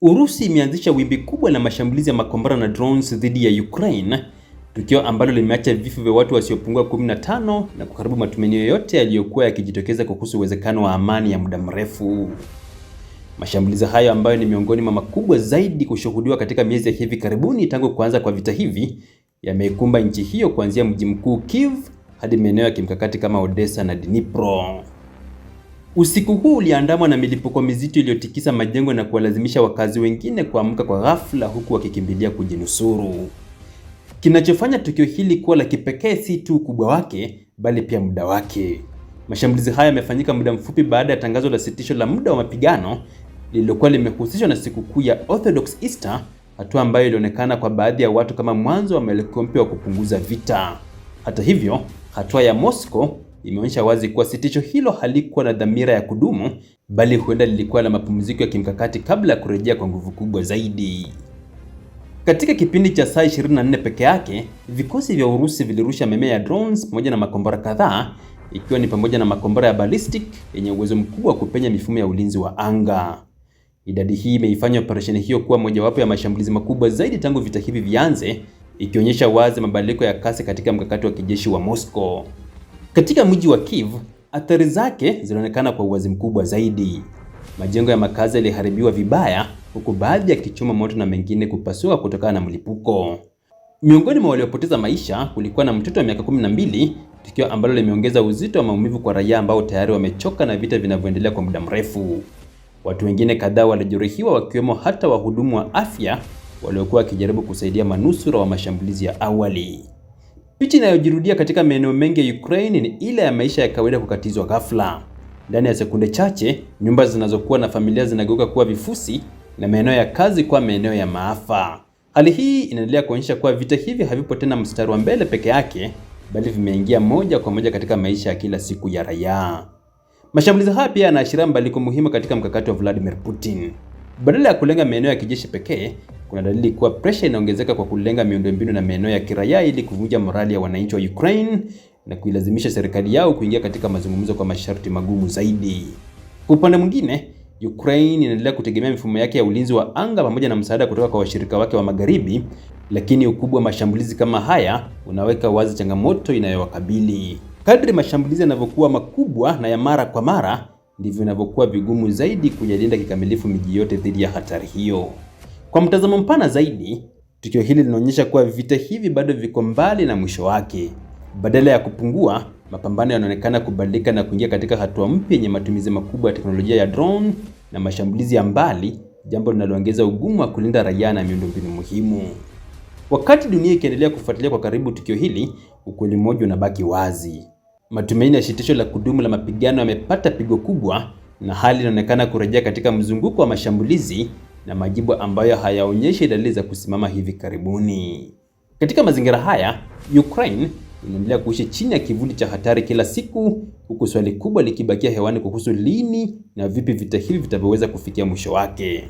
Urusi imeanzisha wimbi kubwa la mashambulizi ya makombora na drones dhidi ya Ukraine, tukio ambalo limeacha vifo vya watu wasiopungua 15 na kuharibu matumaini yoyote yaliyokuwa yakijitokeza kuhusu uwezekano wa amani ya muda mrefu. Mashambulizi hayo ambayo ni miongoni mwa makubwa zaidi kushuhudiwa katika miezi ya hivi karibuni tangu kuanza kwa vita hivi, yameikumba nchi hiyo kuanzia mji mkuu Kyiv hadi maeneo ya kimkakati kama Odessa na Dnipro. Usiku huu uliandamwa na milipuko mizito iliyotikisa majengo na kuwalazimisha wakazi wengine kuamka kwa ghafla huku wakikimbilia kujinusuru. Kinachofanya tukio hili kuwa la kipekee si tu ukubwa wake, bali pia muda wake. Mashambulizi haya yamefanyika muda mfupi baada ya tangazo la sitisho la muda wa mapigano lililokuwa limehusishwa na sikukuu ya Orthodox Easter, hatua ambayo ilionekana kwa baadhi ya watu kama mwanzo wa mwelekeo mpya wa kupunguza vita. Hata hivyo, hatua ya Moscow imeonyesha wazi kuwa sitisho hilo halikuwa na dhamira ya kudumu, bali huenda lilikuwa la mapumziko ya kimkakati kabla ya kurejea kwa nguvu kubwa zaidi. Katika kipindi cha saa 24 peke yake, vikosi vya Urusi vilirusha mamia ya drones pamoja na makombora kadhaa, ikiwa ni pamoja na makombora ya ballistic yenye uwezo mkubwa wa kupenya mifumo ya ulinzi wa anga. Idadi hii imeifanya operesheni hiyo kuwa mojawapo ya mashambulizi makubwa zaidi tangu vita hivi vianze, ikionyesha wazi mabadiliko ya kasi katika mkakati wa kijeshi wa Moscow. Katika mji wa Kyiv, athari zake zinaonekana kwa uwazi mkubwa zaidi. Majengo ya makazi yaliharibiwa vibaya, huku baadhi yakichoma moto na mengine kupasuka kutokana na mlipuko. Miongoni mwa waliopoteza maisha kulikuwa na mtoto wa miaka 12, tukio ambalo limeongeza uzito wa maumivu kwa raia ambao tayari wamechoka na vita vinavyoendelea kwa muda mrefu. Watu wengine kadhaa walijeruhiwa, wakiwemo hata wahudumu wa afya waliokuwa wakijaribu kusaidia manusura wa mashambulizi ya awali. Picha inayojirudia katika maeneo mengi ya Ukraine ni ile ya maisha ya kawaida kukatizwa ghafla. Ndani ya sekunde chache, nyumba zinazokuwa na familia zinageuka kuwa vifusi na maeneo ya kazi kuwa maeneo ya maafa. Hali hii inaendelea kuonyesha kuwa vita hivi havipo tena mstari wa mbele peke yake, bali vimeingia moja kwa moja katika maisha ya kila siku ya raia. Mashambulizi haya pia yanaashiria mabadiliko muhimu katika mkakati wa Vladimir Putin. Badala ya kulenga maeneo ya kijeshi pekee, kuna dalili kuwa pressure inaongezeka kwa kulenga miundombinu na maeneo ya kiraia ili kuvunja morali ya wananchi wa Ukraine na kuilazimisha serikali yao kuingia katika mazungumzo kwa masharti magumu zaidi. Kwa upande mwingine, Ukraine inaendelea kutegemea mifumo yake ya ulinzi wa anga pamoja na msaada kutoka kwa washirika wake wa magharibi, lakini ukubwa wa mashambulizi kama haya unaweka wazi changamoto inayowakabili. Kadri mashambulizi yanavyokuwa makubwa na ya mara kwa mara, ndivyo inavyokuwa vigumu zaidi kuyalinda kikamilifu miji yote dhidi ya hatari hiyo. Kwa mtazamo mpana zaidi, tukio hili linaonyesha kuwa vita hivi bado viko mbali na mwisho wake. Badala ya kupungua, mapambano yanaonekana kubadilika na kuingia katika hatua mpya yenye matumizi makubwa ya teknolojia ya drone na mashambulizi ya mbali, jambo linaloongeza ugumu wa kulinda raia na miundombinu muhimu. Wakati dunia ikiendelea kufuatilia kwa karibu tukio hili, ukweli mmoja unabaki wazi. Matumaini ya sitisho la kudumu la mapigano yamepata pigo kubwa na hali inaonekana kurejea katika mzunguko wa mashambulizi na majibu ambayo hayaonyeshi dalili za kusimama hivi karibuni. Katika mazingira haya, Ukraine inaendelea kuishi chini ya kivuli cha hatari kila siku, huku swali kubwa likibakia hewani kuhusu lini na vipi vita hivi vitavyoweza kufikia mwisho wake.